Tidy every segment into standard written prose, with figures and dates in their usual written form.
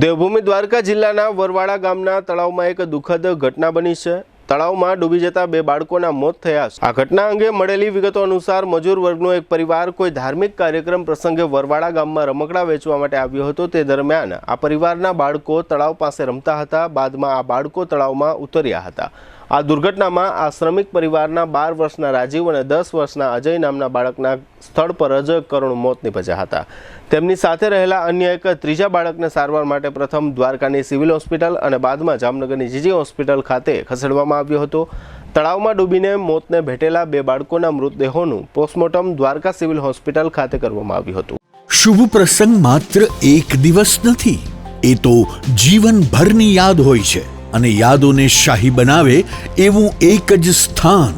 દેવભૂમિ દ્વારકા જિલ્લાના વરવાડા ગામના તળાવમાં એક દુઃખદ ઘટના બની છે। તળાવમાં ડૂબી જતા 2 બાળકોના મોત થયા છે। આ ઘટના અંગે મળેલી વિગતો અનુસાર મજૂર વર્ગનો એક પરિવાર કોઈ ધાર્મિક કાર્યક્રમ પ્રસંગે વરવાડા ગામમાં રમકડા વેચવા માટે આવ્યો હતો। તે દરમિયાન આ પરિવારના બાળકો તળાવ પાસે રમતા હતા। બાદમાં આ બાળકો તળાવમાં ઉતર્યા હતા। આ દુર્ઘટનામાં આ શ્રમિક પરિવારના 12 વર્ષના રાજીવ અને 10 વર્ષના અજય નામના બાળકના સ્થળ પર જ કરુણ મોત નિપજ્યા હતા। તેમની સાથે રહેલા અન્ય એક ત્રીજા બાળકને સારવાર માટે પ્રથમ દ્વારકાની સિવિલ હોસ્પિટલ અને બાદમાં જામનગરની જીજી હોસ્પિટલ ખાતે ખસેડવામાં આવ્યો હતો। તળાવમાં ડૂબીને મોતને ભેટેલા 2 બાળકોના મૃતદેહોનું પોસ્ટમોર્ટમ દ્વારકા સિવિલ હોસ્પિટલ ખાતે કરવામાં આવ્યું હતું। શુભ પ્રસંગ માત્ર એક દિવસ નથી, એ તો જીવનભરની યાદ હોય છે અને યાદોને શાહી બનાવે એવું એક જ સ્થાન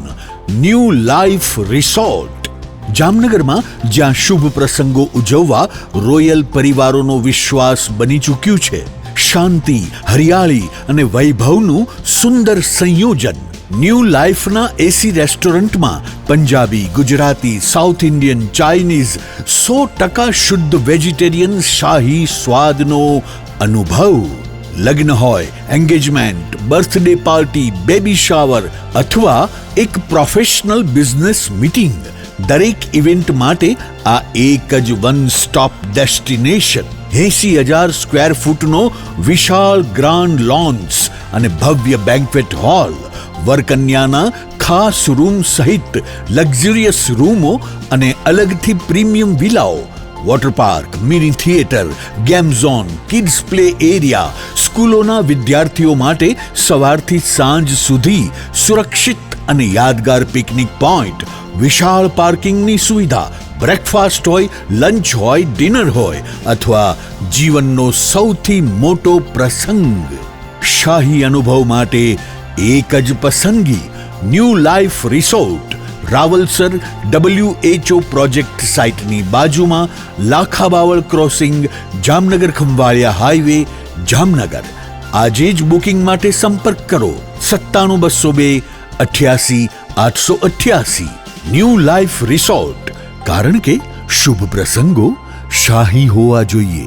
ન્યૂ લાઈફ રિસોર્ટ જામનગરમાં, જ્યાં શુભ પ્રસંગો ઉજવવા રોયલ પરિવારોનો વિશ્વાસ બની ચૂક્યું છે। શાંતિ, હરિયાળી અને વૈભવનું સુંદર સંયોજન। ન્યૂ લાઈફના એસી રેસ્ટોરન્ટમાં Punjabi, Gujarati, south Indian, Chinese 100% શુદ્ધ વેજીટેરિયન શાહી સ્વાદનો અનુભવ। લગ્ન હોય, engagement, birthday party, baby shower અથવા એક પ્રોફેશનલ બિઝનેસ મીટિંગ, દરેક ઇવેન્ટ માટે આ એક જ વન સ્ટોપ ડેસ્ટિનેશન। 80,000 સ્ક્વેર ફૂટનો વિશાળ ગ્રાન્ડ લોન્સ અને ભવ્ય બેન્ક્વેટ હોલ, વરકન્યાના ખાસ રૂમ સહિત લક્ઝરિયસ રૂમો અને અલગથી પ્રીમિયમ વિલાઓ, water park, mini theatre, game zone, kids play area, સ્કૂલોના વિદ્યાર્થીઓ માટે સવારથી સાંજ સુધી સુરક્ષિત અને યાદગાર પિકનિક પોઈન્ટ, વિશાળ પાર્કિંગની સુવિધા, બ્રેકફાસ્ટ હોય, લંચ હોય, ડિનર હોય અથવા જીવનનો સૌથી મોટો પ્રસંગ, શાહી અનુભવ માટે એક જ પસંદગી new life resort, Rawalsar WHO project સાઇટની બાજુમાં, લાખાબાવળ ક્રોસિંગ, જામનગર ખંભાળિયા હાઈવે, જામનગર। આજે જ બુકિંગ માટે સંપર્ક કરો 97 202 88 888। ન્યૂ લાઈફ રિસોર્ટ, કારણ કે શુભ પ્રસંગો શાહી હોવા જોઈએ।